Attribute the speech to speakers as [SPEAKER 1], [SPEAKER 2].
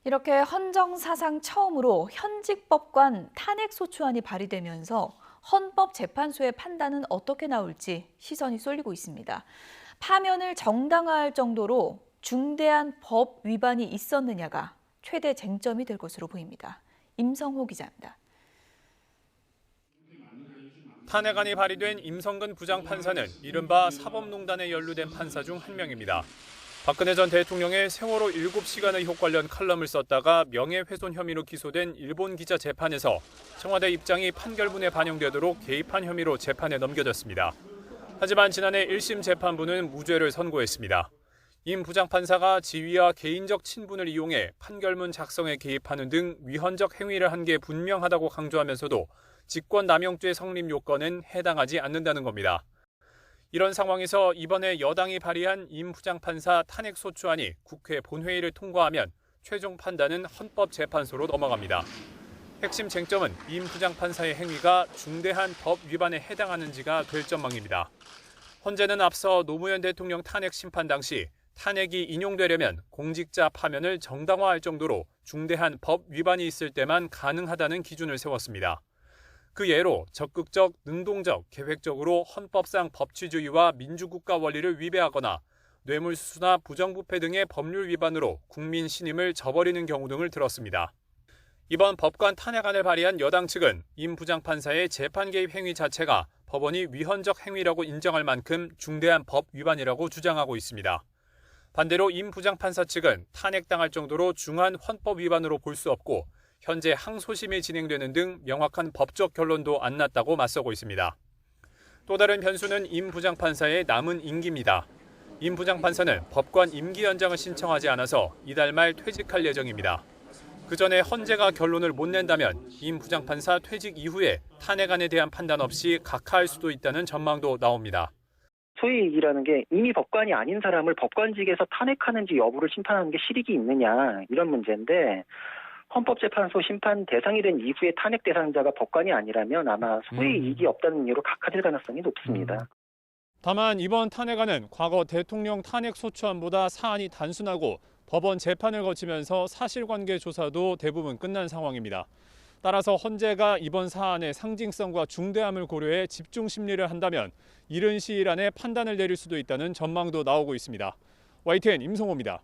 [SPEAKER 1] 이렇게 헌정 사상 처음으로 현직 법관 탄핵 소추안이 발의되면서 헌법재판소의 판단은 어떻게 나올지 시선이 쏠리고 있습니다. 파면을 정당화할 정도로 중대한 법 위반이 있었느냐가 최대 쟁점이 될 것으로 보입니다. 임성호 기자입니다.
[SPEAKER 2] 탄핵안이 발의된 임성근 부장판사는 이른바 사법농단에 연루된 판사 중 한 명입니다. 박근혜 전 대통령의 세월호 7시간의 효과련 칼럼을 썼다가 명예훼손 혐의로 기소된 일본 기자 재판에서 청와대 입장이 판결문에 반영되도록 개입한 혐의로 재판에 넘겨졌습니다. 하지만 지난해 1심 재판부는 무죄를 선고했습니다. 임 부장판사가 지위와 개인적 친분을 이용해 판결문 작성에 개입하는 등 위헌적 행위를 한 게 분명하다고 강조하면서도 직권남용죄 성립 요건은 해당하지 않는다는 겁니다. 이런 상황에서 이번에 여당이 발의한 임 부장판사 탄핵소추안이 국회 본회의를 통과하면 최종 판단은 헌법재판소로 넘어갑니다. 핵심 쟁점은 임 부장판사의 행위가 중대한 법 위반에 해당하는지가 될 전망입니다. 헌재는 앞서 노무현 대통령 탄핵 심판 당시 탄핵이 인용되려면 공직자 파면을 정당화할 정도로 중대한 법 위반이 있을 때만 가능하다는 기준을 세웠습니다. 그 예로 적극적, 능동적, 계획적으로 헌법상 법치주의와 민주국가 원리를 위배하거나 뇌물수수나 부정부패 등의 법률 위반으로 국민 신임을 저버리는 경우 등을 들었습니다. 이번 법관 탄핵안을 발의한 여당 측은 임 부장판사의 재판 개입 행위 자체가 법원이 위헌적 행위라고 인정할 만큼 중대한 법 위반이라고 주장하고 있습니다. 반대로 임 부장판사 측은 탄핵당할 정도로 중한 헌법 위반으로 볼 수 없고 현재 항소심이 진행되는 등 명확한 법적 결론도 안 났다고 맞서고 있습니다. 또 다른 변수는 임 부장판사의 남은 임기입니다. 임 부장판사는 법관 임기 연장을 신청하지 않아서 이달 말 퇴직할 예정입니다. 그 전에 헌재가 결론을 못 낸다면 임 부장판사 퇴직 이후에 탄핵안에 대한 판단 없이 각하할 수도 있다는 전망도 나옵니다.
[SPEAKER 3] 소위 얘기라는 게 이미 법관이 아닌 사람을 법관직에서 탄핵하는지 여부를 심판하는 게 실익이 있느냐 이런 문제인데 헌법재판소 심판 대상이 된 이후에 탄핵 대상자가 법관이 아니라면 아마 소위 이익이 없다는 이유로 각하될 가능성이 높습니다.
[SPEAKER 2] 다만 이번 탄핵안은 과거 대통령 탄핵 소추안보다 사안이 단순하고 법원 재판을 거치면서 사실관계 조사도 대부분 끝난 상황입니다. 따라서 헌재가 이번 사안의 상징성과 중대함을 고려해 집중 심리를 한다면 이른 시일 안에 판단을 내릴 수도 있다는 전망도 나오고 있습니다. YTN 임성호입니다.